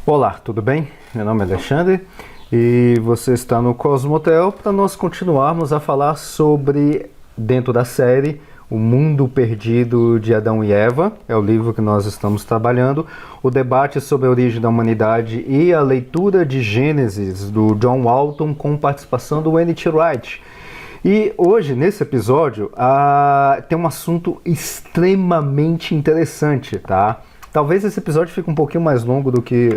Olá, tudo bem? Meu nome é Alexandre e você está no Cosmotel para nós continuarmos a falar sobre, dentro da série, O Mundo Perdido de Adão e Eva. É o livro que nós estamos trabalhando, o debate sobre a origem da humanidade e a leitura de Gênesis, do John Walton, com participação do N.T. Wright. E hoje, nesse episódio, tem um assunto extremamente interessante, tá? Talvez esse episódio fique um pouquinho mais longo do que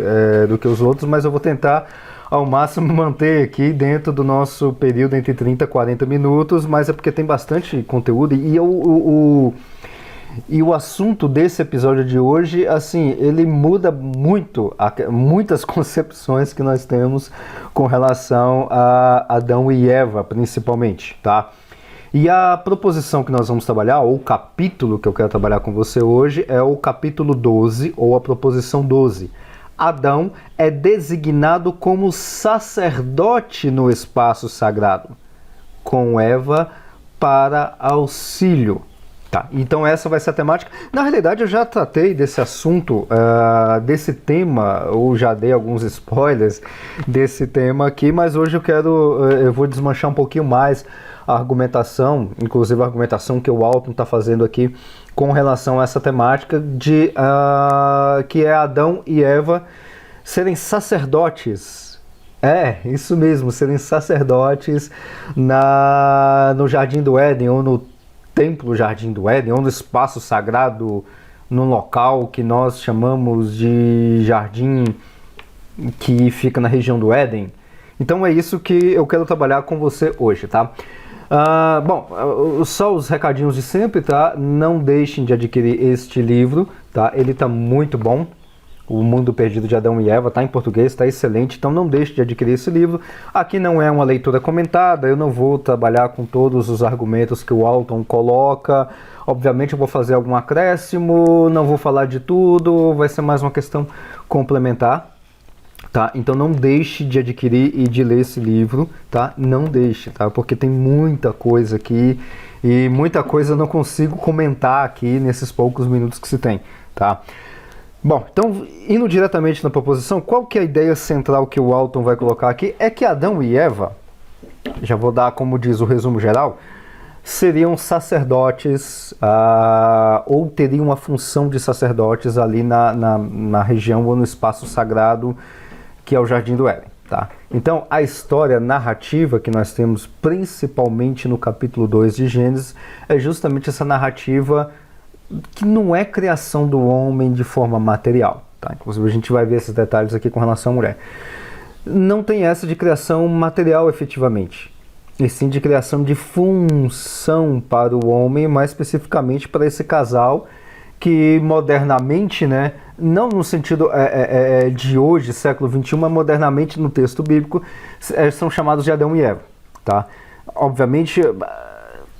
os outros, mas eu vou tentar ao máximo manter aqui dentro do nosso período entre 30 e 40 minutos, mas é porque tem bastante conteúdo e o assunto desse episódio de hoje, assim, ele muda muito, muitas concepções que nós temos com relação a Adão e Eva, principalmente, tá? E a proposição que nós vamos trabalhar, ou o capítulo que eu quero trabalhar com você hoje, é o capítulo 12, ou a proposição 12. Adão é designado como sacerdote no espaço sagrado, com Eva para auxílio. Tá, então essa vai ser a temática. Na realidade eu já tratei desse assunto, desse tema, ou já dei alguns spoilers desse tema aqui, mas hoje eu vou desmanchar um pouquinho mais a argumentação, inclusive a argumentação que o Walton está fazendo aqui com relação a essa temática de que é Adão e Eva serem sacerdotes. É, isso mesmo, serem sacerdotes no Jardim do Éden, ou no Templo Jardim do Éden, ou no espaço sagrado, num local que nós chamamos de jardim que fica na região do Éden. Então é isso que eu quero trabalhar com você hoje, tá? Bom, só os recadinhos de sempre, tá? Não deixem de adquirir este livro, tá? Ele tá muito bom. O Mundo Perdido de Adão e Eva, está em português, está excelente, então não deixe de adquirir esse livro. Aqui não é uma leitura comentada, eu não vou trabalhar com todos os argumentos que o Walton coloca. Obviamente eu vou fazer algum acréscimo, não vou falar de tudo, vai ser mais uma questão complementar. Tá? Então não deixe de adquirir e de ler esse livro, tá? Não deixe, tá? Porque tem muita coisa aqui e muita coisa eu não consigo comentar aqui nesses poucos minutos que se tem, tá? Bom, então, indo diretamente na proposição, qual que é a ideia central que o Walton vai colocar aqui? É que Adão e Eva, já vou dar como diz o resumo geral, seriam sacerdotes, ou teriam uma função de sacerdotes ali na região ou no espaço sagrado que é o Jardim do Éden. Tá? Então, a história narrativa que nós temos principalmente no capítulo 2 de Gênesis é justamente essa narrativa que não é criação do homem de forma material. Tá? Inclusive a gente vai ver esses detalhes aqui com relação à mulher. Não tem essa de criação material efetivamente, e sim de criação de função para o homem, mais especificamente para esse casal que modernamente, né, não no sentido de hoje, século XXI, mas modernamente no texto bíblico, são chamados de Adão e Eva. Tá? Obviamente,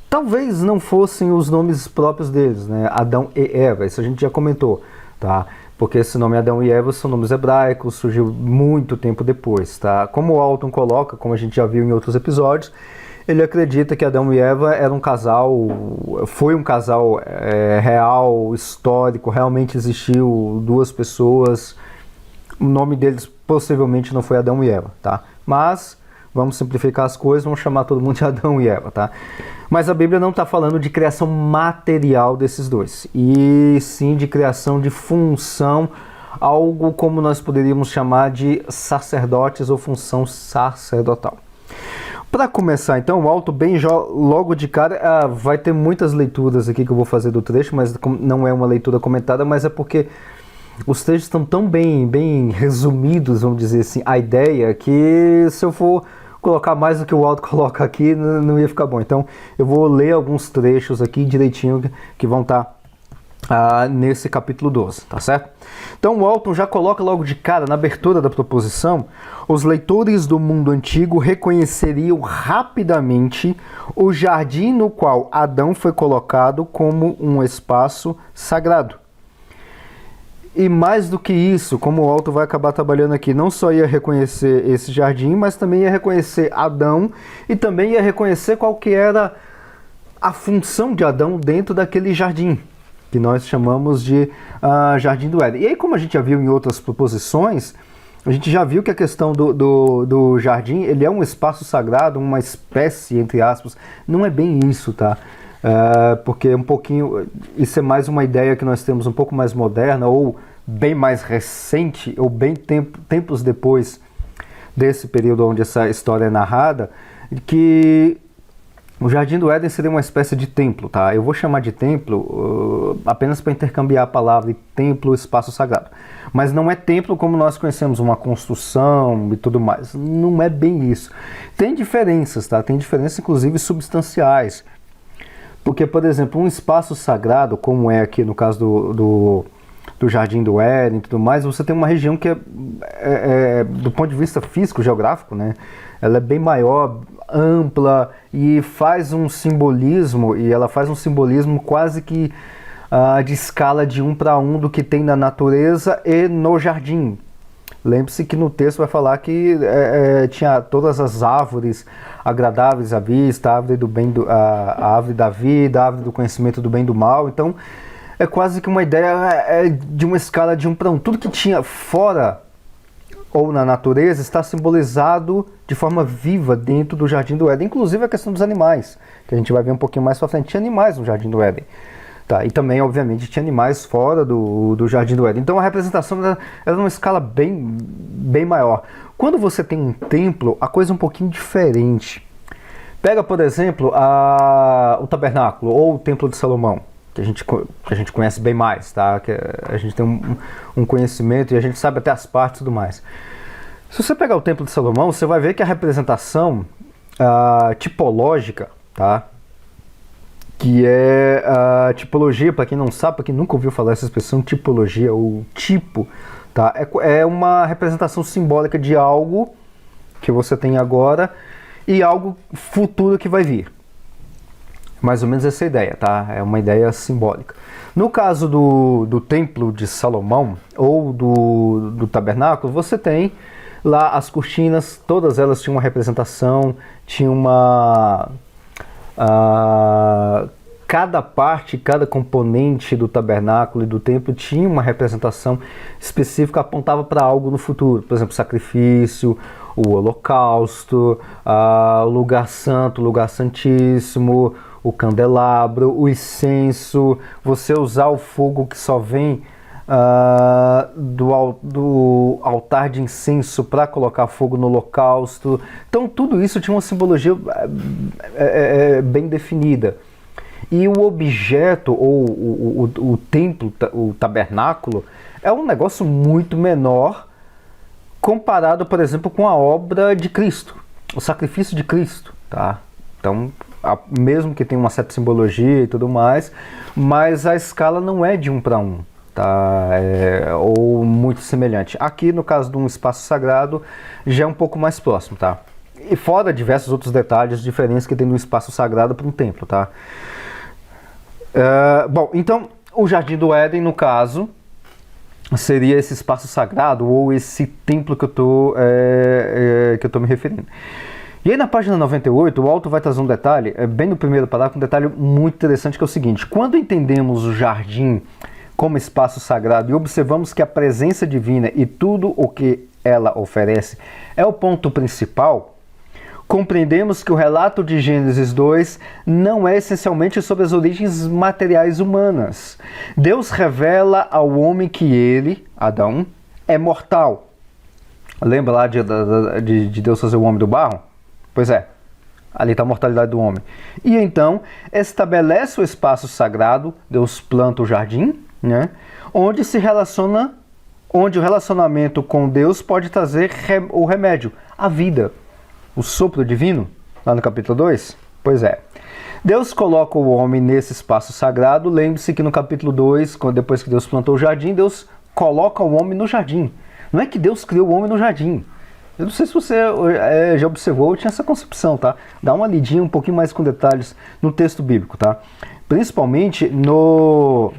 talvez não fossem os nomes próprios deles, né? Adão e Eva, isso a gente já comentou, tá? Porque esse nome Adão e Eva são nomes hebraicos, surgiu muito tempo depois, tá? Como o Walton coloca, como a gente já viu em outros episódios, ele acredita que Adão e Eva era um casal, foi um casal real, histórico, realmente existiu duas pessoas. O nome deles possivelmente não foi Adão e Eva, tá? Mas vamos simplificar as coisas, vamos chamar todo mundo de Adão e Eva, tá? Mas a Bíblia não está falando de criação material desses dois, e sim de criação de função, algo como nós poderíamos chamar de sacerdotes ou função sacerdotal. Para começar, então, o Walton, bem logo de cara, vai ter muitas leituras aqui que eu vou fazer do trecho, mas não é uma leitura comentada, mas é porque os trechos estão tão bem resumidos, vamos dizer assim, a ideia, que se eu for colocar mais do que o Walton coloca aqui, não ia ficar bom. Então, eu vou ler alguns trechos aqui direitinho que vão estar nesse capítulo 12, tá certo? Então o Walton já coloca logo de cara, na abertura da proposição, os leitores do mundo antigo reconheceriam rapidamente o jardim no qual Adão foi colocado como um espaço sagrado. E mais do que isso, como o Walton vai acabar trabalhando aqui, não só ia reconhecer esse jardim, mas também ia reconhecer Adão e também ia reconhecer qual que era a função de Adão dentro daquele jardim, que nós chamamos de Jardim do Éden. E aí, como a gente já viu em outras proposições, A gente já viu que a questão do jardim, ele é um espaço sagrado, uma espécie, entre aspas. Não é bem isso, tá? Porque um pouquinho, isso é mais uma ideia que nós temos um pouco mais moderna, ou bem mais recente, ou bem tempos depois desse período onde essa história é narrada, que o Jardim do Éden seria uma espécie de templo, tá? Eu vou chamar de templo apenas para intercambiar a palavra templo, espaço sagrado. Mas não é templo como nós conhecemos, uma construção e tudo mais. Não é bem isso. Tem diferenças, tá? Tem diferenças, inclusive, substanciais. Porque, por exemplo, um espaço sagrado, como é aqui no caso do Jardim do Éden e tudo mais, você tem uma região que do ponto de vista físico, geográfico, né? Ela é bem maior, ampla e faz um simbolismo, e ela faz um simbolismo quase que de escala de 1 para 1 do que tem na natureza e no jardim. Lembre-se que no texto vai falar que tinha todas as árvores agradáveis à vista, a árvore do bem, a árvore da vida, a árvore do conhecimento do bem e do mal. Então é quase que uma ideia de uma escala de 1 para 1. Tudo que tinha fora ou na natureza está simbolizado de forma viva dentro do Jardim do Éden, inclusive a questão dos animais, que a gente vai ver um pouquinho mais pra frente. Tinha animais no Jardim do Éden, tá? E também, obviamente, tinha animais fora do Jardim do Éden. Então a representação era numa escala bem maior. Quando você tem um templo, a coisa é um pouquinho diferente. Pega, por exemplo, o tabernáculo ou o Templo de Salomão, que a gente conhece bem mais, tá? Que a gente tem um conhecimento e a gente sabe até as partes e tudo mais. Se você pegar o Templo de Salomão, você vai ver que a representação tipológica, tá? Que é a tipologia, para quem não sabe, para quem nunca ouviu falar essa expressão, tipologia ou tipo, tá? É uma representação simbólica de algo que você tem agora e algo futuro que vai vir. Mais ou menos essa ideia, tá? É uma ideia simbólica. No caso do Templo de Salomão ou do tabernáculo, você tem lá as cortinas, todas elas tinham uma representação, tinha cada parte, cada componente do tabernáculo e do templo tinha uma representação específica, apontava para algo no futuro. Por exemplo, sacrifício, o holocausto, o lugar santo, o lugar santíssimo, o candelabro, o incenso, você usar o fogo que só vem do altar de incenso para colocar fogo no holocausto. Então tudo isso tinha uma simbologia bem definida. E o objeto, ou o templo, o tabernáculo, é um negócio muito menor comparado, por exemplo, com a obra de Cristo, o sacrifício de Cristo, tá? Então, mesmo que tenha uma certa simbologia e tudo mais, mas a escala não é de 1 para 1, tá? Ou muito semelhante. Aqui, no caso de um espaço sagrado, já é um pouco mais próximo, tá? E fora diversos outros detalhes diferentes que tem no espaço sagrado para um templo, tá? Bom, então, o Jardim do Éden, no caso, seria esse espaço sagrado ou esse templo que eu tô me referindo. E aí na página 98, o autor vai trazer um detalhe, bem no primeiro parágrafo, um detalhe muito interessante, que é o seguinte: quando entendemos o jardim como espaço sagrado e observamos que a presença divina e tudo o que ela oferece é o ponto principal, compreendemos que o relato de Gênesis 2 não é essencialmente sobre as origens materiais humanas. Deus revela ao homem que ele, Adão, é mortal. Lembra lá de Deus fazer o homem do barro? Pois é, ali está a mortalidade do homem. E então estabelece o espaço sagrado, Deus planta o jardim, né, onde o relacionamento com Deus pode trazer o remédio, a vida. O sopro divino, lá no capítulo 2? Pois é. Deus coloca o homem nesse espaço sagrado. Lembre-se que no capítulo 2, depois que Deus plantou o jardim, Deus coloca o homem no jardim. Não é que Deus criou o homem no jardim. Eu não sei se você já observou ou tinha essa concepção, tá? Dá uma lidinha um pouquinho mais com detalhes no texto bíblico, tá? Principalmente no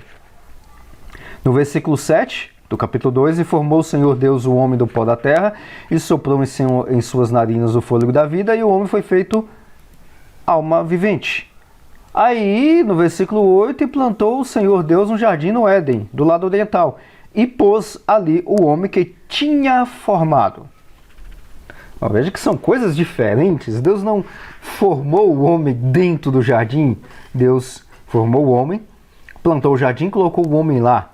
versículo 7, do capítulo 2, e formou o Senhor Deus o homem do pó da terra, e soprou em suas narinas o fôlego da vida, e o homem foi feito alma vivente. Aí, no versículo 8, e plantou o Senhor Deus um jardim no Éden, do lado oriental, e pôs ali o homem que tinha formado. Veja que são coisas diferentes. Deus não formou o homem dentro do jardim. Deus formou o homem, plantou o jardim e colocou o homem lá,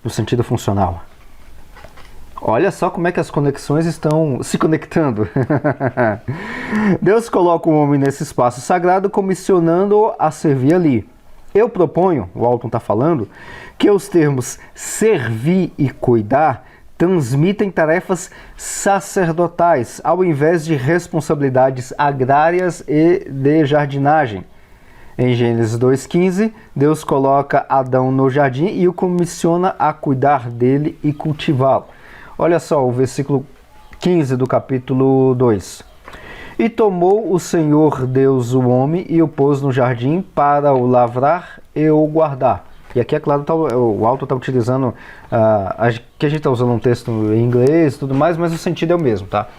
no sentido funcional. Olha só como é que as conexões estão se conectando. Deus coloca o homem nesse espaço sagrado, comissionando-o a servir ali. Eu proponho, o Walton está falando, que os termos servir e cuidar transmitem tarefas sacerdotais, ao invés de responsabilidades agrárias e de jardinagem. Em Gênesis 2,15, Deus coloca Adão no jardim e o comissiona a cuidar dele e cultivá-lo. Olha só o versículo 15 do capítulo 2. E tomou o Senhor Deus o homem e o pôs no jardim para o lavrar e o guardar. E aqui, é claro, o Walton está utilizando, que a gente está usando um texto em inglês e tudo mais, mas o sentido é o mesmo, tá?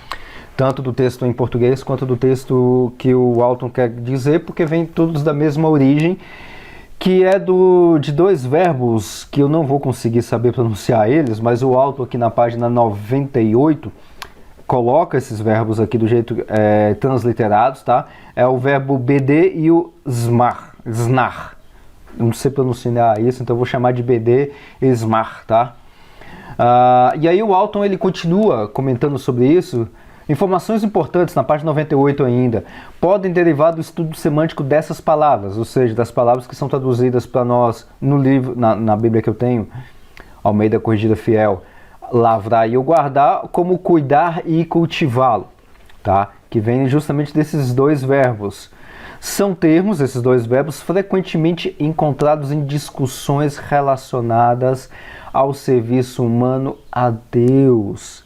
Tanto do texto em português quanto do texto que o Walton quer dizer, porque vem todos da mesma origem, que é de dois verbos que eu não vou conseguir saber pronunciar eles, mas o Walton aqui na página 98 coloca esses verbos aqui do jeito transliterados, tá? É o verbo BD e o snar. Não sei pronunciar isso, então eu vou chamar de BD e smar, tá? E aí o Walton ele continua comentando sobre isso. Informações importantes na página 98 ainda podem derivar do estudo semântico dessas palavras, ou seja, das palavras que são traduzidas para nós no livro, na Bíblia que eu tenho, Almeida Corrigida Fiel, lavrar e o guardar, como cuidar e cultivá-lo, tá? Que vem justamente desses dois verbos. São termos, esses dois verbos, frequentemente encontrados em discussões relacionadas ao serviço humano a Deus,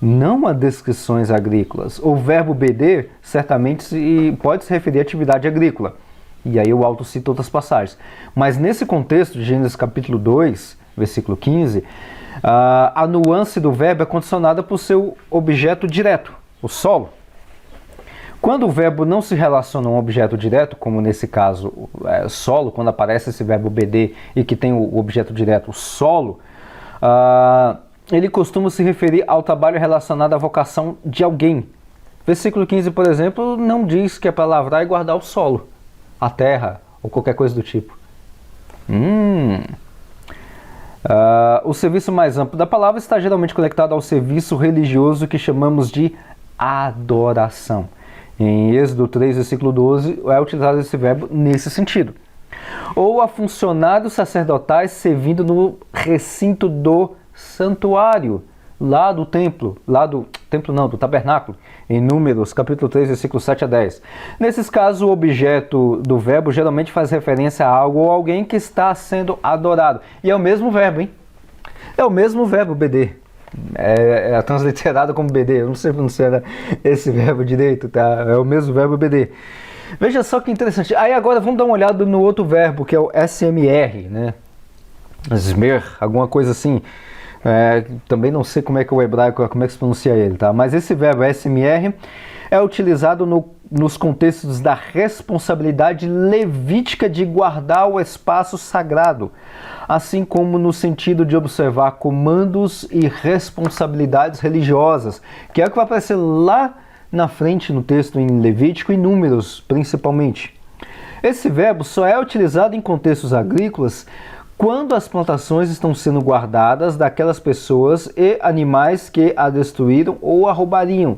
não a descrições agrícolas. O verbo BD certamente pode se referir à atividade agrícola, e aí o Walton cita outras passagens. Mas nesse contexto de Gênesis capítulo 2, versículo 15, a nuance do verbo é condicionada por seu objeto direto, o solo. Quando o verbo não se relaciona a um objeto direto, como nesse caso solo, quando aparece esse verbo BD e que tem o objeto direto, o solo, ele costuma se referir ao trabalho relacionado à vocação de alguém. Versículo 15, por exemplo, não diz que é para lavrar e guardar o solo, a terra ou qualquer coisa do tipo. O serviço mais amplo da palavra está geralmente conectado ao serviço religioso que chamamos de adoração. Em Êxodo 3, versículo 12, é utilizado esse verbo nesse sentido. Ou a funcionários sacerdotais servindo no recinto do santuário, lá do templo, do tabernáculo, em Números, capítulo 3, versículo 7 a 10. Nesses casos, o objeto do verbo geralmente faz referência a algo ou alguém que está sendo adorado. E é o mesmo verbo, hein? É o mesmo verbo, BD. É transliterado como BD, eu não sei pronunciar esse verbo direito, tá? É o mesmo verbo BD. Veja só que interessante. Aí agora vamos dar uma olhada no outro verbo, que é o SMR, né? Smer, alguma coisa assim. Também não sei como é que o hebraico, como é que se pronuncia ele, tá? Mas esse verbo SMR é utilizado nos contextos da responsabilidade levítica de guardar o espaço sagrado, assim como no sentido de observar comandos e responsabilidades religiosas, que é o que vai aparecer lá na frente no texto em Levítico e Números, principalmente. Esse verbo só é utilizado em contextos agrícolas quando as plantações estão sendo guardadas daquelas pessoas e animais que a destruíram ou a roubariam.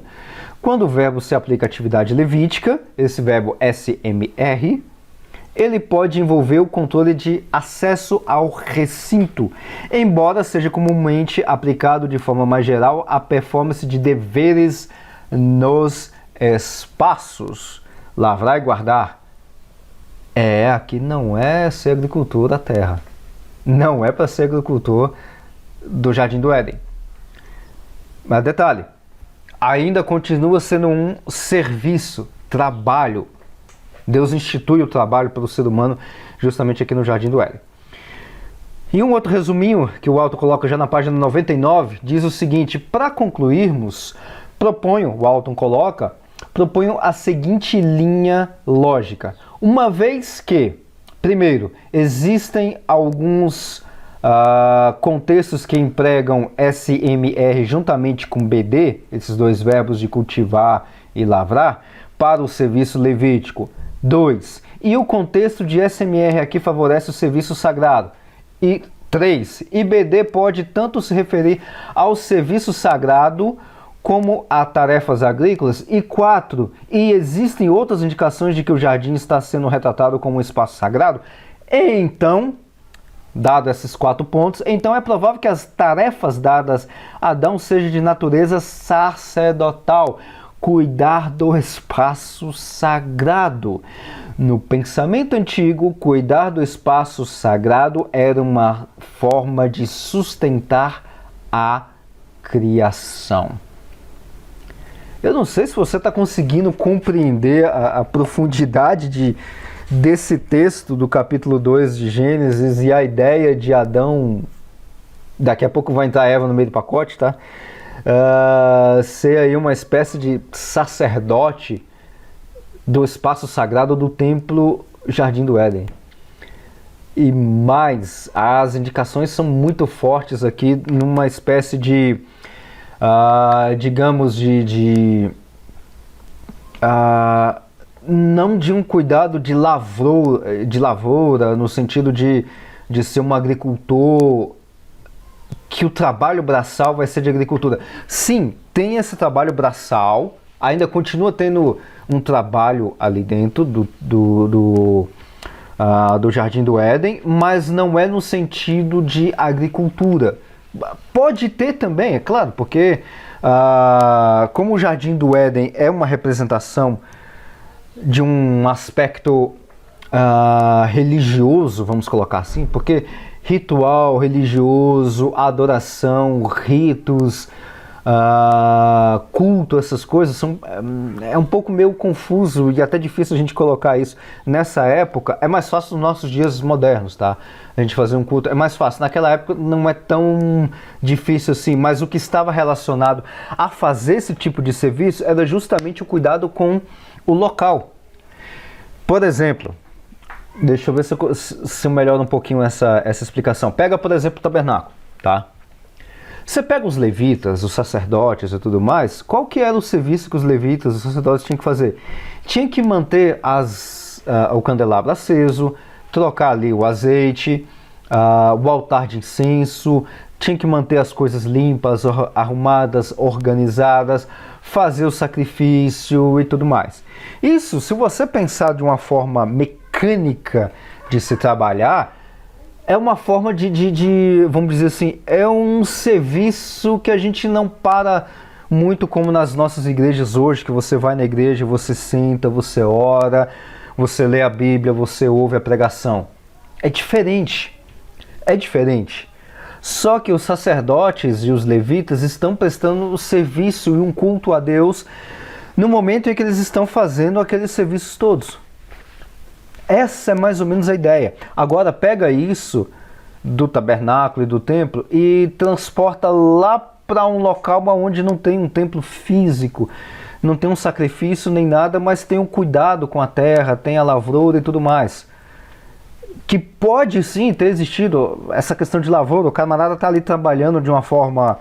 Quando o verbo se aplica à atividade levítica, esse verbo SMR, ele pode envolver o controle de acesso ao recinto, embora seja comumente aplicado de forma mais geral à performance de deveres nos espaços. Lavrar e guardar. Aqui não é ser agricultor da terra. Não é para ser agricultor do Jardim do Éden. Mas detalhe, ainda continua sendo um serviço, trabalho. Deus institui o trabalho para o ser humano justamente aqui no Jardim do Éden. E um outro resuminho que o Walton coloca já na página 99 diz o seguinte: para concluirmos, o Walton coloca, proponho a seguinte linha lógica. Uma vez que, primeiro, existem alguns contextos que empregam SMR juntamente com BD, esses dois verbos de cultivar e lavrar, para o serviço levítico. 2. E o contexto de SMR aqui favorece o serviço sagrado. E 3. E BD pode tanto se referir ao serviço sagrado como a tarefas agrícolas. E 4. E existem outras indicações de que o jardim está sendo retratado como um espaço sagrado. Então, dado esses 4 pontos, então é provável que as tarefas dadas a Adão sejam de natureza sacerdotal, cuidar do espaço sagrado. No pensamento antigo, cuidar do espaço sagrado era uma forma de sustentar a criação. Eu não sei se você está conseguindo compreender a profundidade desse texto do capítulo 2 de Gênesis e a ideia de Adão, daqui a pouco vai entrar Eva no meio do pacote, tá? Ser aí uma espécie de sacerdote do espaço sagrado do templo Jardim do Éden. E mais, as indicações são muito fortes aqui numa espécie de, digamos, não de um cuidado de lavoura no sentido de ser um agricultor, que o trabalho braçal vai ser de agricultura. Sim, tem esse trabalho braçal, ainda continua tendo um trabalho ali dentro do Jardim do Éden, mas não é no sentido de agricultura. Pode ter também, é claro, porque como o Jardim do Éden é uma representação de um aspecto religioso, vamos colocar assim, porque ritual religioso, adoração, ritos, culto, essas coisas é um pouco meio confuso e até difícil a gente colocar isso. Nessa época é mais fácil nos nossos dias modernos, tá? A gente fazer um culto é mais fácil. Naquela época não é tão difícil assim, mas o que estava relacionado a fazer esse tipo de serviço era justamente o cuidado com o local. Por exemplo, deixa eu ver se eu melhoro um pouquinho essa explicação. Pega, por exemplo, o tabernáculo, tá? Você pega os levitas, os sacerdotes e tudo mais, qual que era o serviço que os levitas, os sacerdotes tinham que fazer? Tinha que manter o candelabro aceso, trocar ali o azeite, o altar de incenso, tinha que manter as coisas limpas, arrumadas, organizadas, fazer o sacrifício e tudo mais. Isso, se você pensar de uma forma mecânica de se trabalhar, é uma forma vamos dizer assim, é um serviço que a gente não para muito como nas nossas igrejas hoje, que você vai na igreja, você senta, você ora, você lê a Bíblia, você ouve a pregação. É diferente. É diferente. Só que os sacerdotes e os levitas estão prestando serviço e um culto a Deus no momento em que eles estão fazendo aqueles serviços todos. Essa é mais ou menos a ideia. Agora pega isso do tabernáculo e do templo e transporta lá para um local onde não tem um templo físico, não tem um sacrifício nem nada, mas tem um cuidado com a terra, tem a lavoura e tudo mais. Que pode sim ter existido essa questão de lavoura, o camarada está ali trabalhando de uma forma...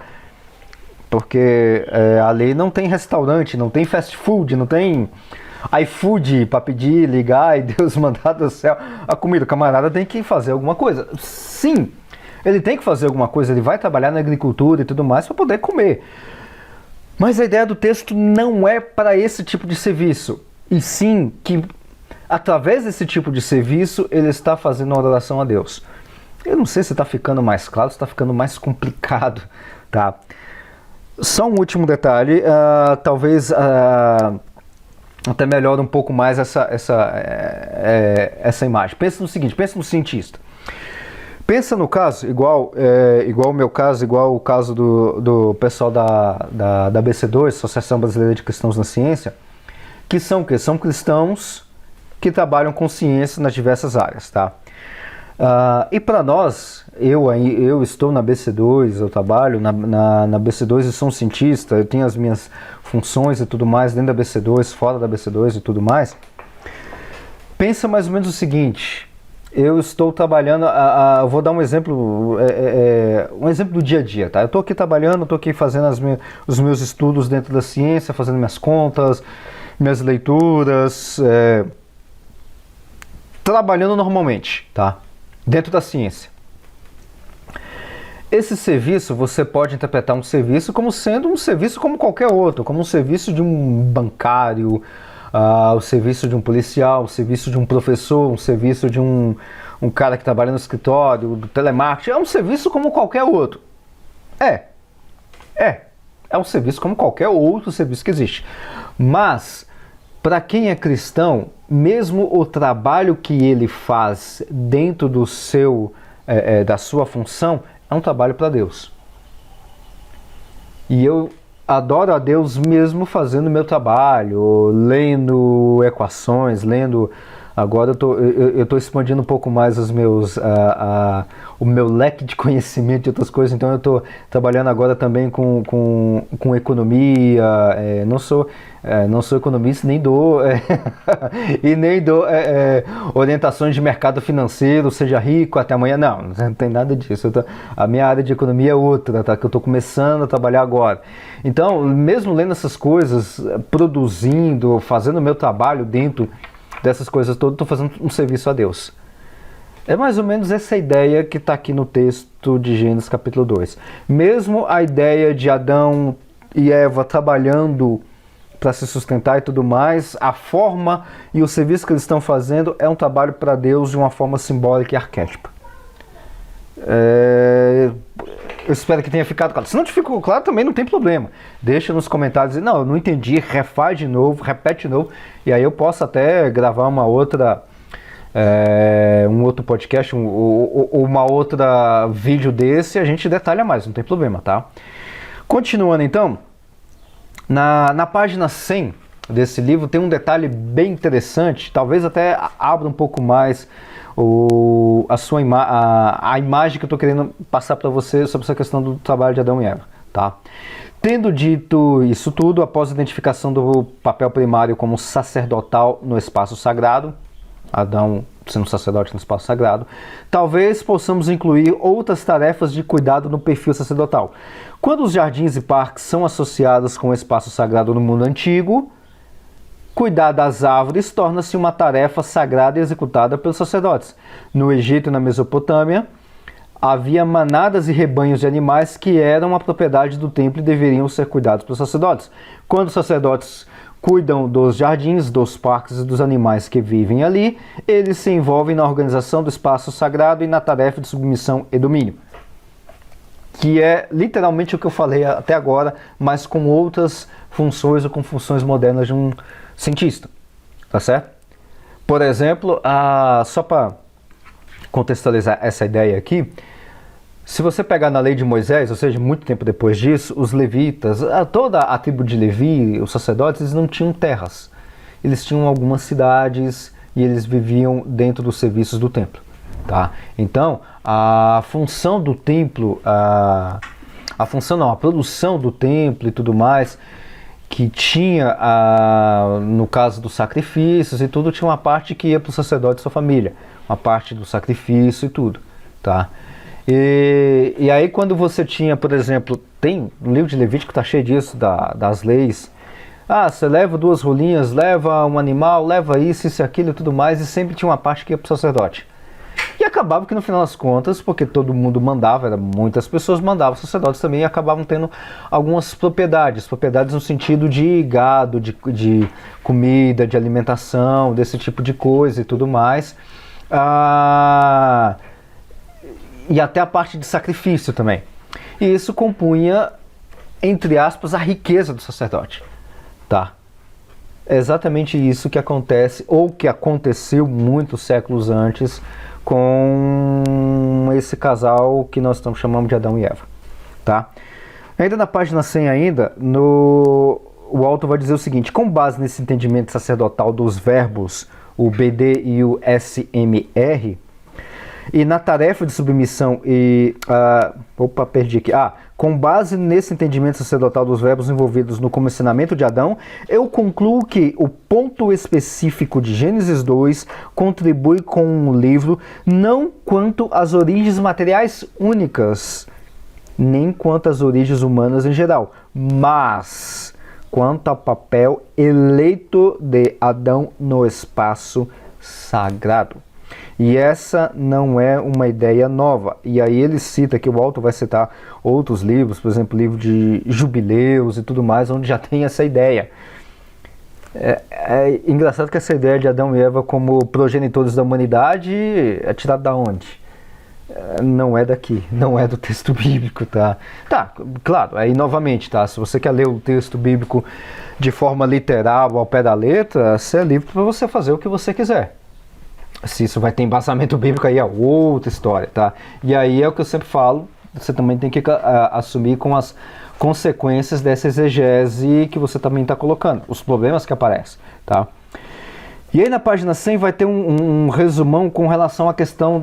Porque ali não tem restaurante, não tem fast food, não tem iFood para pedir, ligar e Deus mandar do céu a comida. O camarada tem que fazer alguma coisa. Sim, ele tem que fazer alguma coisa, ele vai trabalhar na agricultura e tudo mais para poder comer. Mas a ideia do texto não é para esse tipo de serviço. E sim que, através desse tipo de serviço, ele está fazendo uma adoração a Deus. Eu não sei se está ficando mais claro, se está ficando mais complicado, tá? Só um último detalhe, talvez até melhore um pouco mais essa imagem. Pensa no seguinte, pensa no cientista. Pensa no caso, igual o meu caso, igual o caso do pessoal da ABC2, Associação Brasileira de Cristãos na Ciência, que são o quê? São cristãos que trabalham com ciência nas diversas áreas, tá? E para nós, eu estou na BC2, eu trabalho na BC2 e sou um cientista, eu tenho as minhas funções e tudo mais dentro da BC2, fora da BC2 e tudo mais. Pensa mais ou menos o seguinte, eu estou trabalhando, eu vou dar um exemplo, um exemplo do dia a dia, tá? Eu estou aqui trabalhando, estou aqui fazendo os meus estudos dentro da ciência, fazendo minhas contas, minhas leituras, trabalhando normalmente, tá? Dentro da ciência. Esse serviço, você pode interpretar um serviço como sendo um serviço como qualquer outro, como um serviço de um bancário, o serviço de um policial, o serviço de um professor, um serviço de um cara que trabalha no escritório, do telemarketing. É um serviço como qualquer outro. É um serviço como qualquer outro serviço que existe. Mas, para quem é cristão, mesmo o trabalho que ele faz dentro do da sua função, é um trabalho para Deus. E eu adoro a Deus mesmo fazendo meu trabalho, lendo equações, lendo... Agora eu tô expandindo um pouco mais o meu leque de conhecimento de outras coisas, então eu estou trabalhando agora também com economia, não sou economista, nem dou e nem dou orientações de mercado financeiro, seja rico até amanhã, não tem nada disso. A minha área de economia é outra, tá? Que eu estou começando a trabalhar agora. Então, mesmo lendo essas coisas, produzindo, fazendo o meu trabalho dentro dessas coisas todas, estou fazendo um serviço a Deus. É mais ou menos essa ideia que está aqui no texto de Gênesis capítulo 2. Mesmo a ideia de Adão e Eva trabalhando para se sustentar e tudo mais, a forma e o serviço que eles estão fazendo é um trabalho para Deus de uma forma simbólica e arquétipa. Eu espero que tenha ficado claro. Se não te ficou claro, também não tem problema. Deixa nos comentários. Não, eu não entendi. Refaz de novo, repete de novo. E aí eu posso até gravar um outro podcast, uma outra vídeo desse, a gente detalha mais, não tem problema, tá? Continuando então, na página 100 desse livro tem um detalhe bem interessante, talvez até abra um pouco mais a imagem que eu estou querendo passar para você sobre essa questão do trabalho de Adão e Eva, tá? Tendo dito isso tudo, após a identificação do papel primário como sacerdotal no espaço sagrado, Adão sendo sacerdote no espaço sagrado, talvez possamos incluir outras tarefas de cuidado no perfil sacerdotal. Quando os jardins e parques são associados com o espaço sagrado no mundo antigo, cuidar das árvores torna-se uma tarefa sagrada executada pelos sacerdotes. No Egito e na Mesopotâmia, havia manadas e rebanhos de animais que eram a propriedade do templo e deveriam ser cuidados pelos sacerdotes. Quando os sacerdotes cuidam dos jardins, dos parques e dos animais que vivem ali, eles se envolvem na organização do espaço sagrado e na tarefa de submissão e domínio. Que é literalmente o que eu falei até agora, mas com outras funções ou com funções modernas de um cientista, tá certo? Por exemplo, só para contextualizar essa ideia aqui, se você pegar na lei de Moisés, ou seja, muito tempo depois disso, os levitas, toda a tribo de Levi, os sacerdotes, eles não tinham terras. Eles tinham algumas cidades e eles viviam dentro dos serviços do templo, tá? Então, a função do templo, a produção do templo e tudo mais, que tinha, no caso dos sacrifícios e tudo, tinha uma parte que ia para o sacerdote e sua família, uma parte do sacrifício e tudo, tá? E aí quando você tinha, por exemplo, tem um livro de Levítico que está cheio disso, das leis, você leva 2 rolinhas, leva um animal, leva isso e aquilo e tudo mais, e sempre tinha uma parte que ia para o sacerdote. E acabava que no final das contas, porque todo mundo mandava, muitas pessoas mandavam, os sacerdotes também acabavam tendo algumas propriedades no sentido de gado, de comida, de alimentação, desse tipo de coisa e tudo mais. E até a parte de sacrifício também. E isso compunha, entre aspas, a riqueza do sacerdote, tá? É exatamente isso que acontece, ou que aconteceu muitos séculos antes, com esse casal que nós estamos chamando de Adão e Eva, tá? Ainda na página 100 ainda, o autor vai dizer o seguinte: com base nesse entendimento sacerdotal dos verbos, o BD e o SMR, E na tarefa de submissão perdi aqui. Com base nesse entendimento sacerdotal dos verbos envolvidos no comissionamento de Adão, eu concluo que o ponto específico de Gênesis 2 contribui com o livro não quanto às origens materiais únicas, nem quanto às origens humanas em geral, mas quanto ao papel eleito de Adão no espaço sagrado. E essa não é uma ideia nova. E aí ele cita que o Walton vai citar outros livros, por exemplo, livro de Jubileus e tudo mais, onde já tem essa ideia. É engraçado que essa ideia de Adão e Eva como progenitores da humanidade é tirada da onde? Não é daqui, não é do texto bíblico, tá? Tá, claro, aí novamente, tá? Se você quer ler o texto bíblico de forma literal, ao pé da letra, você é livre para você fazer o que você quiser. Se isso vai ter embasamento bíblico, aí é outra história, tá? E aí é o que eu sempre falo, você também tem que assumir com as consequências dessa exegese que você também está colocando, os problemas que aparecem, tá? E aí na página 100 vai ter um resumão com relação à questão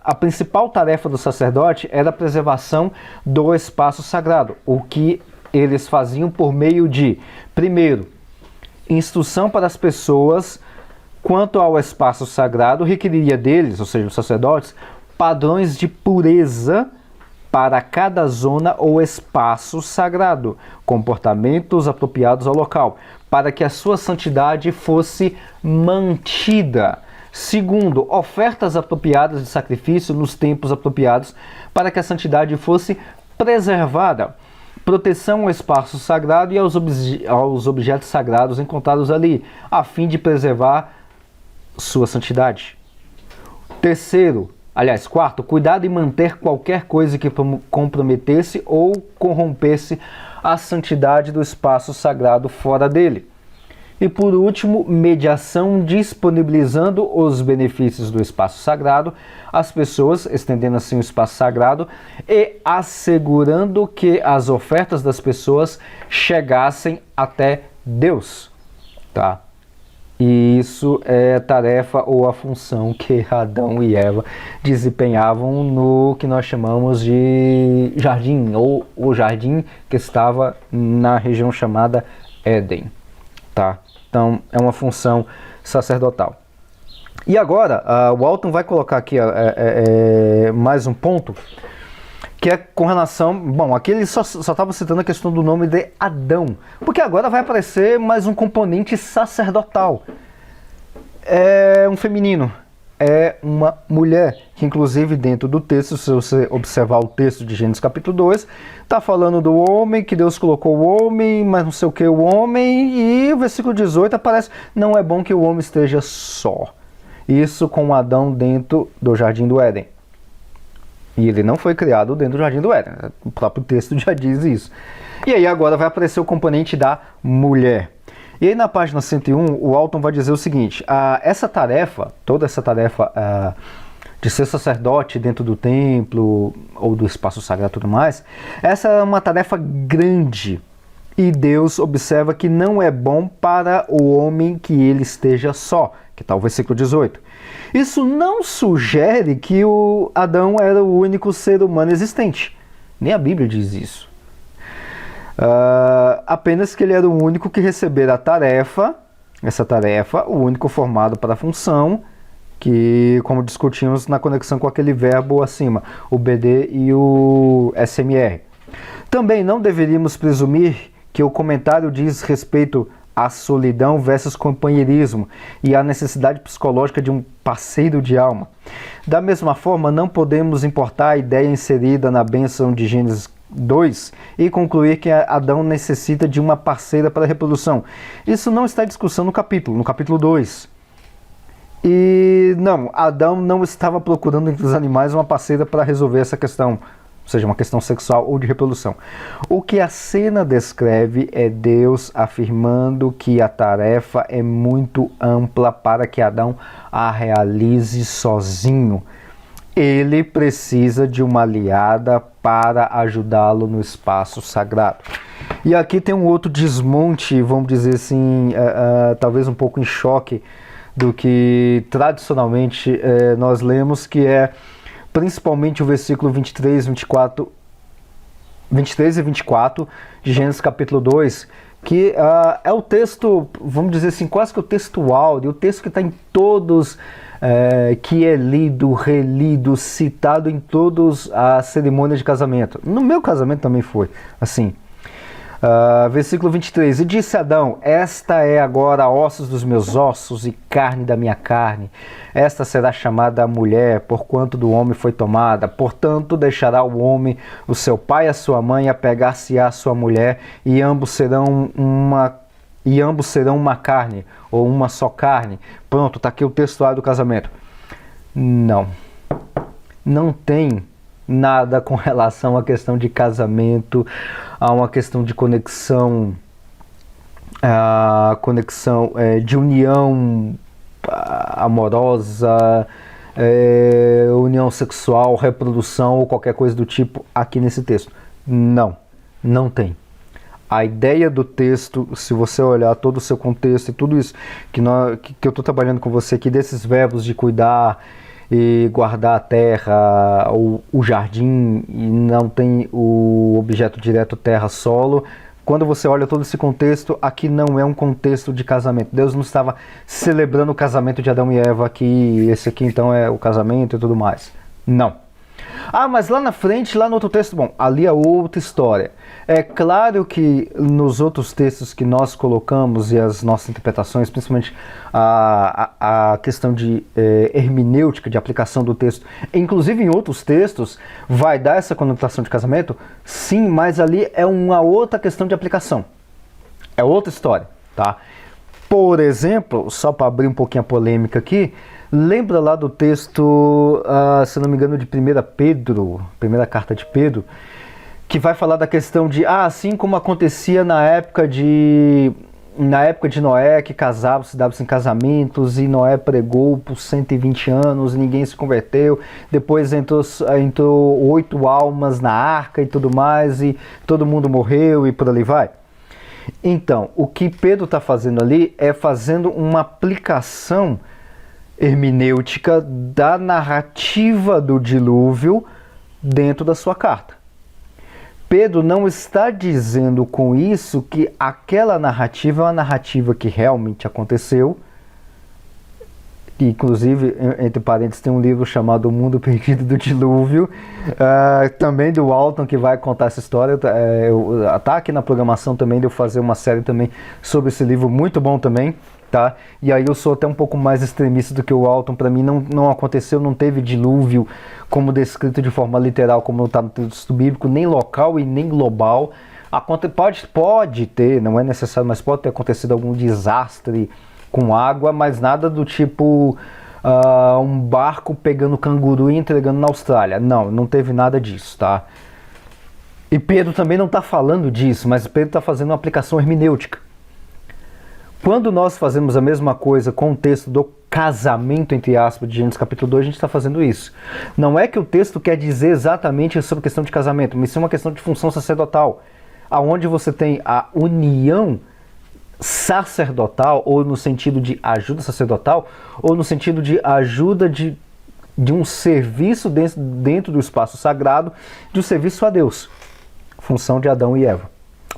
a principal tarefa do sacerdote era a preservação do espaço sagrado, o que eles faziam por meio de, primeiro, instrução para as pessoas quanto ao espaço sagrado, requeriria deles, ou seja, os sacerdotes, padrões de pureza para cada zona ou espaço sagrado, comportamentos apropriados ao local, para que a sua santidade fosse mantida. Segundo, ofertas apropriadas de sacrifício nos tempos apropriados, para que a santidade fosse preservada. Proteção ao espaço sagrado e aos objetos sagrados encontrados ali, a fim de preservar sua santidade. Quarto, cuidado em manter qualquer coisa que comprometesse ou corrompesse a santidade do espaço sagrado fora dele. E por último, mediação disponibilizando os benefícios do espaço sagrado às pessoas, estendendo assim o espaço sagrado e assegurando que as ofertas das pessoas chegassem até Deus, tá? E isso é a tarefa ou a função que Adão e Eva desempenhavam no que nós chamamos de jardim, ou o jardim que estava na região chamada Éden, tá? Então, é uma função sacerdotal. E agora, o Walton vai colocar aqui mais um ponto, que é com relação... Bom, aqui ele só estava citando a questão do nome de Adão, porque agora vai aparecer mais um componente sacerdotal. É um feminino, é uma mulher, que inclusive dentro do texto, se você observar o texto de Gênesis capítulo 2, está falando do homem, que Deus colocou o homem, mas não sei o que o homem, e o versículo 18 aparece, não é bom que o homem esteja só. Isso com Adão dentro do jardim do Éden. E ele não foi criado dentro do jardim do Éden, o próprio texto já diz isso. E aí agora vai aparecer o componente da mulher. E aí na página 101, o Walton vai dizer o seguinte, toda essa tarefa de ser sacerdote dentro do templo, ou do espaço sagrado e tudo mais, essa é uma tarefa grande. E Deus observa que não é bom para o homem que ele esteja só, que está o versículo 18. Isso não sugere que o Adão era o único ser humano existente. Nem a Bíblia diz isso. Apenas que ele era o único que recebera essa tarefa, o único formado para a função, que, como discutimos na conexão com aquele verbo acima, o BD e o SMR. Também não deveríamos presumir que o comentário diz respeito à solidão versus companheirismo e à necessidade psicológica de um parceiro de alma. Da mesma forma, não podemos importar a ideia inserida na bênção de Gênesis 2 e concluir que Adão necessita de uma parceira para a reprodução. Isso não está em discussão no capítulo 2. E não, Adão não estava procurando entre os animais uma parceira para resolver essa questão, ou seja, uma questão sexual ou de reprodução. O que a cena descreve é Deus afirmando que a tarefa é muito ampla para que Adão a realize sozinho. Ele precisa de uma aliada para ajudá-lo no espaço sagrado. E aqui tem um outro desmonte, vamos dizer assim, talvez um pouco em choque do que tradicionalmente nós lemos, que é principalmente o versículo 23 e 24 de Gênesis capítulo 2, que é o texto, vamos dizer assim, quase que o texto áudio, o texto que está em todos, que é lido, relido, citado em todas as cerimônias de casamento. No meu casamento também foi assim. Versículo 23, e disse Adão, esta é agora ossos dos meus ossos e carne da minha carne, esta será chamada mulher, porquanto do homem foi tomada, portanto deixará o homem o seu pai e a sua mãe, apegar-se-á a sua mulher, e ambos serão uma carne, ou uma só carne. Pronto, está aqui o textuário do casamento. Não tem nada com relação à questão de casamento, a uma questão de conexão, de união amorosa, união sexual, reprodução ou qualquer coisa do tipo aqui nesse texto. Não tem. A ideia do texto, se você olhar todo o seu contexto e tudo isso que eu estou trabalhando com você aqui, desses verbos de cuidar e guardar a terra, o jardim, e não tem o objeto direto terra-solo. Quando você olha todo esse contexto, aqui não é um contexto de casamento. Deus não estava celebrando o casamento de Adão e Eva aqui, esse aqui então é o casamento e tudo mais. Não. Mas lá na frente, lá no outro texto, bom, ali é outra história. É claro que nos outros textos que nós colocamos e as nossas interpretações, principalmente a questão de hermenêutica, de aplicação do texto, inclusive em outros textos, vai dar essa conotação de casamento? Sim, mas ali é uma outra questão de aplicação. É outra história, tá? Por exemplo, só para abrir um pouquinho a polêmica aqui, lembra lá do texto, se não me engano, de 1 Pedro, primeira carta de Pedro, que vai falar da questão de, assim como acontecia na época de Noé, que se dava-se em casamentos, e Noé pregou por 120 anos, ninguém se converteu, depois entrou 8 almas na arca e tudo mais, e todo mundo morreu e por ali vai. Então, o que Pedro está fazendo ali é fazendo uma aplicação hermenêutica da narrativa do dilúvio dentro da sua carta. Pedro não está dizendo com isso que aquela narrativa é uma narrativa que realmente aconteceu. Inclusive, entre parênteses, tem um livro chamado O Mundo Perdido do Dilúvio, também do Walton, que vai contar essa história. Tá aqui na programação também de eu fazer uma série também sobre esse livro, muito bom também. Tá? E aí eu sou até um pouco mais extremista do que o Walton. Para mim não aconteceu, não teve dilúvio como descrito de forma literal, como está no texto bíblico, nem local e nem global. Pode ter, não é necessário, mas pode ter acontecido algum desastre com água, mas nada do tipo um barco pegando canguru e entregando na Austrália. Não teve nada disso, tá? E Pedro também não está falando disso, mas Pedro está fazendo uma aplicação hermenêutica. Quando nós fazemos a mesma coisa com o texto do casamento, entre aspas, de Gênesis capítulo 2, a gente está fazendo isso. Não é que o texto quer dizer exatamente sobre a questão de casamento, mas sim uma questão de função sacerdotal, aonde você tem a união sacerdotal, ou no sentido de ajuda sacerdotal, ou no sentido de ajuda de um serviço dentro do espaço sagrado, de um serviço a Deus. Função de Adão e Eva.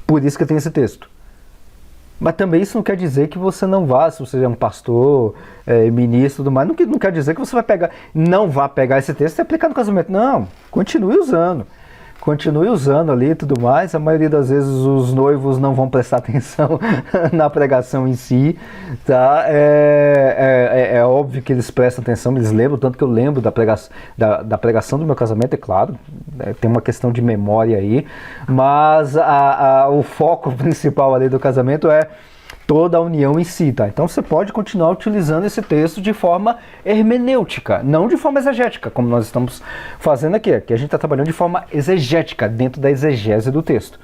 Por isso que tem esse texto. Mas também isso não quer dizer que você não vá, se você é um pastor, ministro e tudo mais, não quer dizer que você não vá pegar esse texto e aplicar no casamento. Não, continue usando ali e tudo mais. A maioria das vezes os noivos não vão prestar atenção na pregação em si, tá? É óbvio que eles prestam atenção, eles lembram, tanto que eu lembro da pregação do meu casamento, é claro, tem uma questão de memória aí, mas o foco principal ali do casamento é toda a união em si, tá? Então você pode continuar utilizando esse texto de forma hermenêutica, não de forma exegética, como nós estamos fazendo aqui. Aqui a gente está trabalhando de forma exegética, dentro da exegese do texto,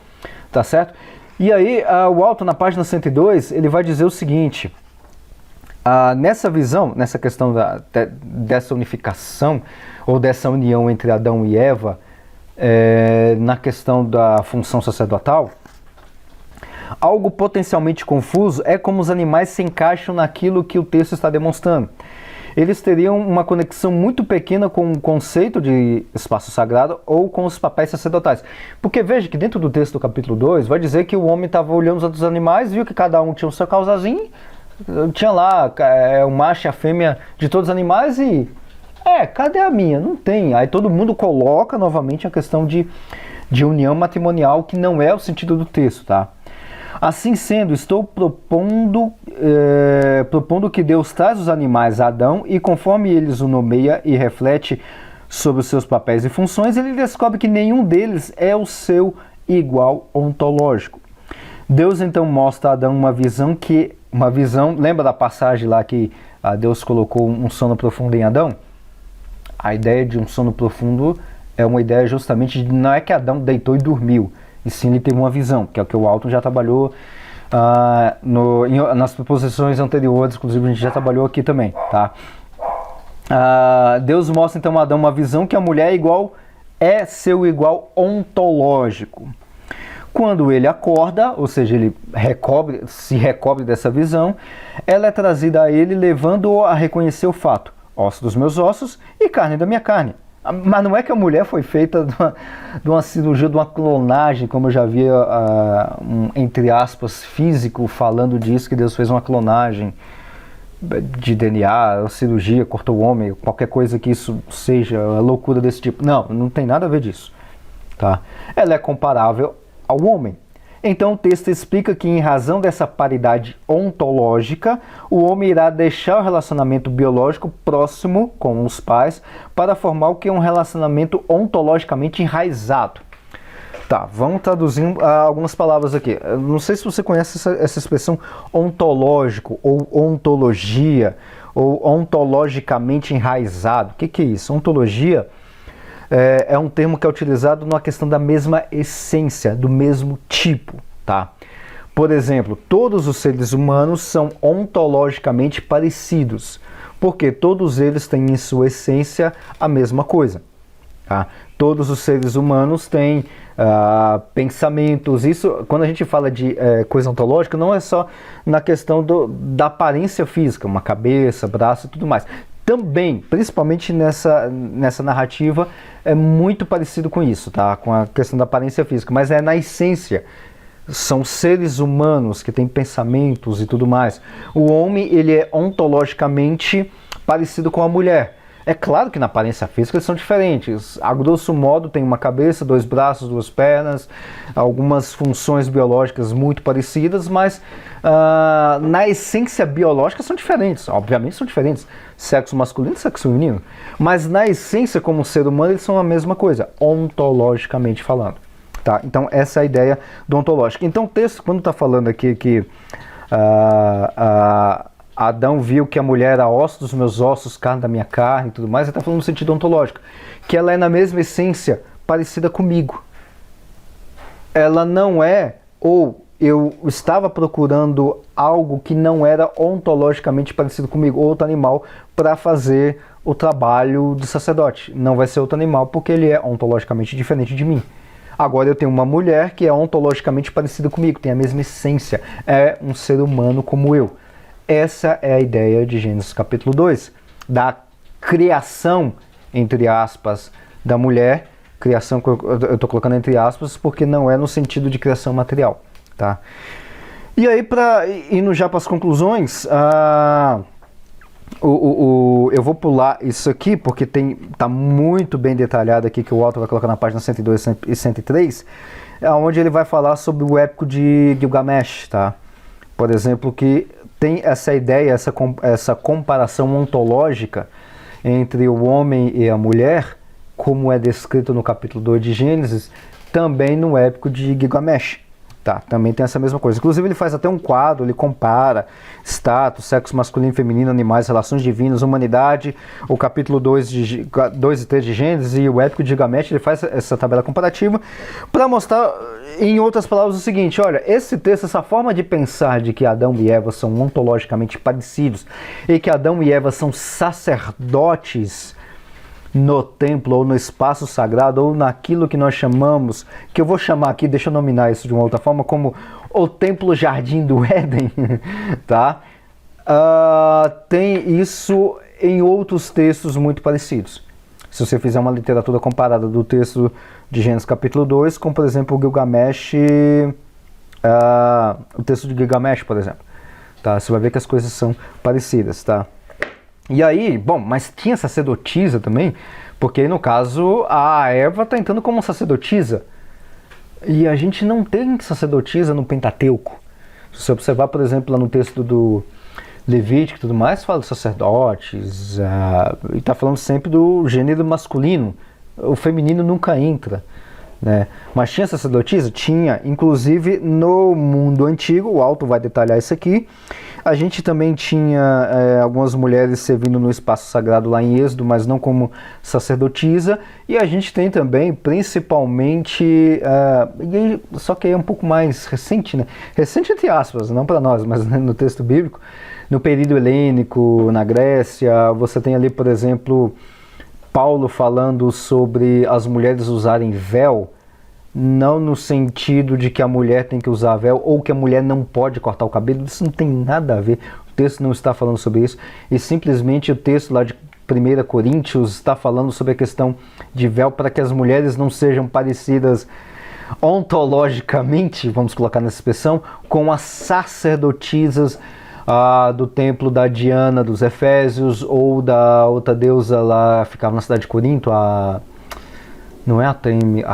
tá certo? E aí, o Walton, na página 102, ele vai dizer o seguinte, nessa visão, nessa questão dessa unificação, ou dessa união entre Adão e Eva, na questão da função sacerdotal, algo potencialmente confuso é como os animais se encaixam naquilo que o texto está demonstrando. eles teriam uma conexão muito pequena com o conceito de espaço sagrado ou com os papéis sacerdotais. Porque veja que dentro do texto do capítulo 2 vai dizer que o homem estava olhando os outros animais, viu que cada um tinha o seu causazinho, tinha lá o macho e a fêmea de todos os animais e... cadê a minha? Não tem. Aí todo mundo coloca novamente a questão de união matrimonial, que não é o sentido do texto, tá? Assim sendo, estou propondo que Deus traz os animais a Adão e conforme eles o nomeia e reflete sobre os seus papéis e funções, ele descobre que nenhum deles é o seu igual ontológico. Deus então mostra a Adão uma visão, lembra da passagem lá que Deus colocou um sono profundo em Adão? A ideia de um sono profundo é uma ideia justamente de não é que Adão deitou e dormiu, e sim ele teve uma visão, que é o que o Alton já trabalhou nas proposições anteriores, inclusive a gente já trabalhou aqui também, tá? Deus mostra então a Adão uma visão que a mulher é seu igual ontológico. Quando ele acorda, ou seja, ele se recobre dessa visão, ela é trazida a ele, levando-o a reconhecer o fato: osso dos meus ossos e carne da minha carne. Mas não é que a mulher foi feita de uma cirurgia, de uma clonagem, como eu já via, entre aspas, físico falando disso, que Deus fez uma clonagem de DNA, cirurgia, cortou o homem, qualquer coisa que isso seja, loucura desse tipo. Não tem nada a ver disso. Tá? Ela é comparável ao homem. Então o texto explica que, em razão dessa paridade ontológica, o homem irá deixar o relacionamento biológico próximo com os pais para formar o que é um relacionamento ontologicamente enraizado. Tá, vamos traduzir algumas palavras aqui. Eu não sei se você conhece essa expressão ontológico, ou ontologia, ou ontologicamente enraizado. O que é isso? Ontologia é um termo que é utilizado na questão da mesma essência, do mesmo tipo, tá? Por exemplo, todos os seres humanos são ontologicamente parecidos, porque todos eles têm em sua essência a mesma coisa, tá? Todos os seres humanos têm pensamentos. Isso, quando a gente fala de coisa ontológica, não é só na questão da aparência física, uma cabeça, braço e tudo mais. Também, principalmente nessa narrativa, é muito parecido com isso, tá? Com a questão da aparência física, mas é na essência. São seres humanos que têm pensamentos e tudo mais. O homem, ele é ontologicamente parecido com a mulher. É claro que na aparência física eles são diferentes. A grosso modo tem uma cabeça, 2 braços, 2 pernas, algumas funções biológicas muito parecidas, mas na essência biológica são diferentes. Obviamente são diferentes. Sexo masculino e sexo feminino. Mas na essência, como ser humano, eles são a mesma coisa, ontologicamente falando. Tá? Então essa é a ideia do ontológico. Então o texto, quando está falando aqui que Adão viu que a mulher era osso dos meus ossos, carne da minha carne e tudo mais, ele está falando no sentido ontológico, que ela é na mesma essência parecida comigo. Ela não é, ou eu estava procurando algo que não era ontologicamente parecido comigo, outro animal, para fazer o trabalho do sacerdote. Não vai ser outro animal porque ele é ontologicamente diferente de mim. Agora eu tenho uma mulher que é ontologicamente parecida comigo, tem a mesma essência, é um ser humano como eu. Essa é a ideia de Gênesis capítulo 2, da criação, entre aspas, da mulher. Criação, eu estou colocando entre aspas, porque não é no sentido de criação material. Tá? E aí, indo já para as conclusões, eu vou pular isso aqui, porque está muito bem detalhado aqui, que o Walter vai colocar na página 102 e 103, onde ele vai falar sobre o épico de Gilgamesh, tá? Por exemplo, que tem essa ideia, essa comparação ontológica entre o homem e a mulher, como é descrito no capítulo 2 de Gênesis, também no épico de Gilgamesh. Tá, também tem essa mesma coisa. Inclusive ele faz até um quadro, ele compara status, sexo masculino e feminino, animais, relações divinas, humanidade, o capítulo 2 e 3 de Gênesis e o épico de Gilgamesh, ele faz essa tabela comparativa para mostrar, em outras palavras, o seguinte: olha, esse texto, essa forma de pensar de que Adão e Eva são ontologicamente parecidos e que Adão e Eva são sacerdotes no templo ou no espaço sagrado ou naquilo que nós chamamos, que eu vou chamar aqui, deixa eu nominar isso de uma outra forma, como o templo jardim do Éden, tá? Tem isso, em outros textos muito parecidos. Se você fizer uma literatura comparada do texto de Gênesis capítulo 2 com, por exemplo, o Gilgamesh, o texto de Gilgamesh, por exemplo. Tá? Você vai ver que as coisas são parecidas, tá? E aí, bom, mas tinha sacerdotisa também, porque no caso a Eva está entrando como sacerdotisa. E a gente não tem sacerdotisa no Pentateuco. Se você observar, por exemplo, lá no texto do Levítico e tudo mais, fala de sacerdotes, e está falando sempre do gênero masculino. O feminino nunca entra, né? Mas tinha sacerdotisa? Tinha. Inclusive no mundo antigo, o Alto vai detalhar isso aqui, a gente também tinha algumas mulheres servindo no espaço sagrado lá em Êxodo, mas não como sacerdotisa. E a gente tem também, principalmente, só que é um pouco mais recente, né? Recente entre aspas, não para nós, mas no texto bíblico, no período helênico, na Grécia, você tem ali, por exemplo, Paulo falando sobre as mulheres usarem véu, não no sentido de que a mulher tem que usar véu ou que a mulher não pode cortar o cabelo. Isso não tem nada a ver, o texto não está falando sobre isso, e simplesmente o texto lá de 1 Coríntios está falando sobre a questão de véu para que as mulheres não sejam parecidas ontologicamente, vamos colocar nessa expressão, com as sacerdotisas do templo da Diana dos Efésios, ou da outra deusa lá, ficava na cidade de Corinto, não é Artemis,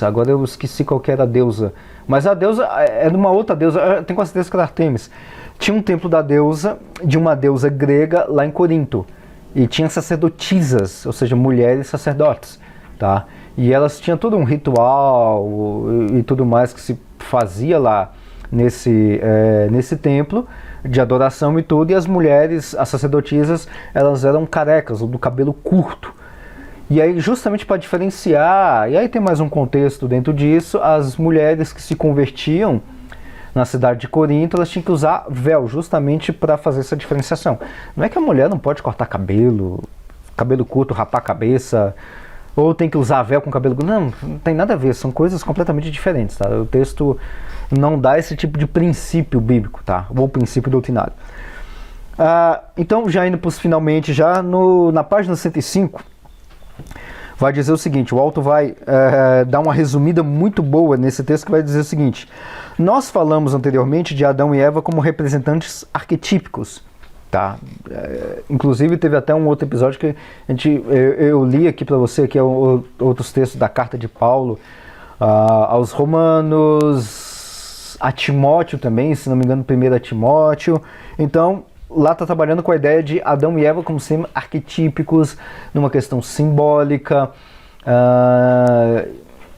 agora eu esqueci qual que era a deusa, mas a deusa é de uma outra deusa, eu tenho quase certeza que era Artemis. Tinha um templo da deusa, de uma deusa grega lá em Corinto, e tinha sacerdotisas, ou seja, mulheres sacerdotes, tá? E elas tinham todo um ritual e tudo mais que se fazia lá nesse templo de adoração e tudo, e as mulheres, as sacerdotisas, elas eram carecas, ou do cabelo curto. E aí, justamente para diferenciar, e aí tem mais um contexto dentro disso, as mulheres que se convertiam na cidade de Corinto, elas tinham que usar véu, justamente para fazer essa diferenciação. Não é que a mulher não pode cortar cabelo curto, rapar a cabeça, ou tem que usar véu com cabelo curto. Não tem nada a ver, são coisas completamente diferentes, tá? O texto não dá esse tipo de princípio bíblico, tá? Ou princípio doutrinário. Então, já indo para os finalmente, já na página 105, vai dizer o seguinte, o Alto vai dar uma resumida muito boa nesse texto, que vai dizer o seguinte: nós falamos anteriormente de Adão e Eva como representantes arquetípicos, tá? Inclusive teve até um outro episódio que eu li aqui para você, que é outros textos da carta de Paulo aos Romanos, a Timóteo também, se não me engano, 1 Timóteo. Então, lá está trabalhando com a ideia de Adão e Eva como sendo arquetípicos, numa questão simbólica,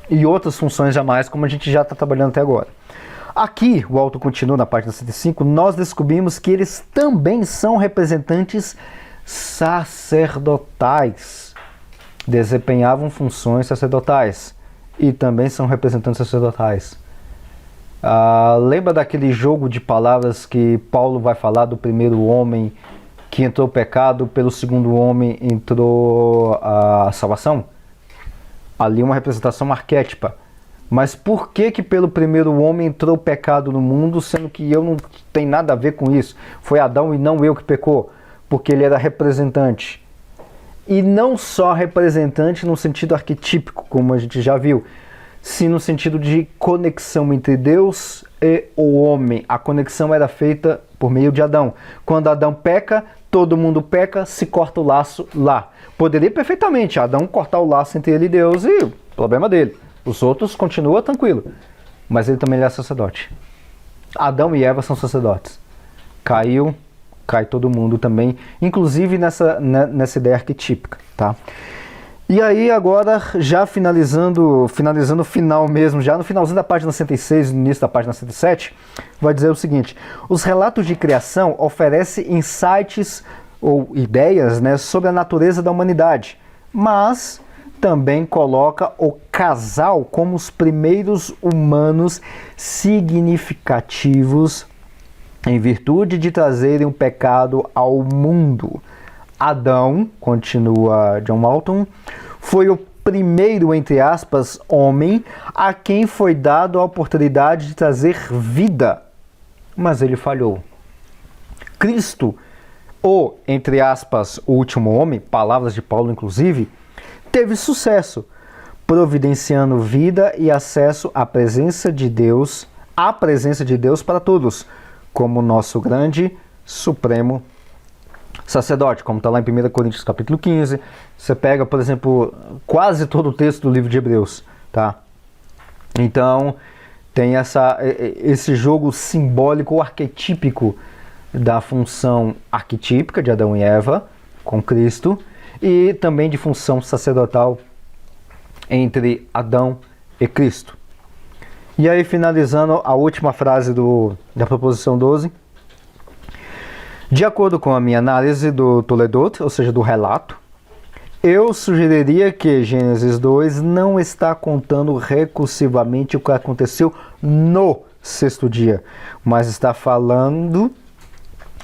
e outras funções a mais, como a gente já está trabalhando até agora. Aqui, o Alto continua na página 105, nós descobrimos que eles também são representantes sacerdotais, desempenhavam funções sacerdotais, e também são representantes sacerdotais. Lembra daquele jogo de palavras que Paulo vai falar do primeiro homem que entrou o pecado, pelo segundo homem entrou a salvação? Ali uma representação arquétipa. Mas por que pelo primeiro homem entrou o pecado no mundo, sendo que eu não tenho nada a ver com isso? Foi Adão e não eu que pecou, porque ele era representante. E não só representante no sentido arquetípico, como a gente já viu, sim no sentido de conexão entre Deus e o homem. A conexão era feita por meio de Adão. Quando Adão peca, todo mundo peca, se corta o laço lá. Poderia perfeitamente Adão cortar o laço entre ele e Deus, e o problema dele. Os outros continuam tranquilo, mas ele também é sacerdote. Adão e Eva são sacerdotes. Cai todo mundo também, inclusive nessa ideia arquetípica, tá? E aí agora, já finalizando o final mesmo, já no finalzinho da página 106, no início da página 107, vai dizer o seguinte: os relatos de criação oferecem insights ou ideias, né, sobre a natureza da humanidade, mas também coloca o casal como os primeiros humanos significativos em virtude de trazerem o pecado ao mundo. Adão, continua John Walton, foi o primeiro, entre aspas, homem a quem foi dado a oportunidade de trazer vida, mas ele falhou. Cristo o, entre aspas, o último homem, palavras de Paulo inclusive, teve sucesso, providenciando vida e acesso à presença de Deus para todos, como nosso grande supremo sacerdote, como está lá em 1 Coríntios capítulo 15. Você pega, por exemplo, quase todo o texto do livro de Hebreus, tá? Então, tem esse jogo simbólico ou arquetípico da função arquetípica de Adão e Eva com Cristo e também de função sacerdotal entre Adão e Cristo. E aí, finalizando a última frase da proposição 12. De acordo com a minha análise do Toledot, ou seja, do relato, eu sugeriria que Gênesis 2 não está contando recursivamente o que aconteceu no sexto dia, mas está falando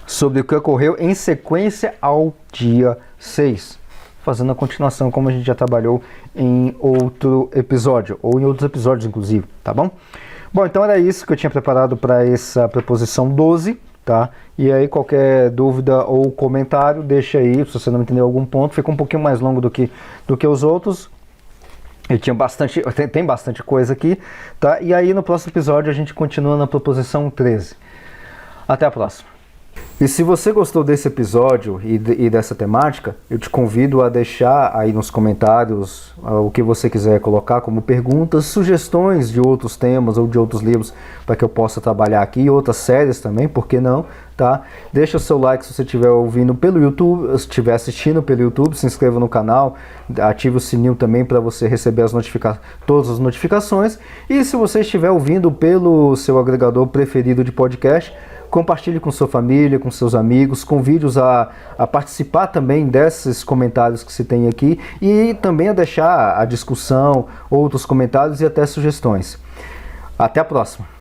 sobre o que ocorreu em sequência ao dia 6, fazendo a continuação como a gente já trabalhou em outro episódio, ou em outros episódios inclusive, tá bom? Bom, então era isso que eu tinha preparado para essa preposição 12, tá? E aí qualquer dúvida ou comentário, deixa aí, se você não entendeu algum ponto, fica um pouquinho mais longo do que os outros. E tem bastante coisa aqui, tá? E aí no próximo episódio a gente continua na proposição 13. Até a próxima. E se você gostou desse episódio e dessa temática, eu te convido a deixar aí nos comentários o que você quiser colocar como perguntas, sugestões de outros temas ou de outros livros para que eu possa trabalhar aqui, outras séries também, por que não, tá? Deixa o seu like se você estiver ouvindo pelo YouTube, se estiver assistindo pelo YouTube, se inscreva no canal, ative o sininho também para você receber todas as notificações. E se você estiver ouvindo pelo seu agregador preferido de podcast, compartilhe com sua família, com seus amigos, convide-os a participar também desses comentários que se tem aqui e também a deixar a discussão, outros comentários e até sugestões. Até a próxima!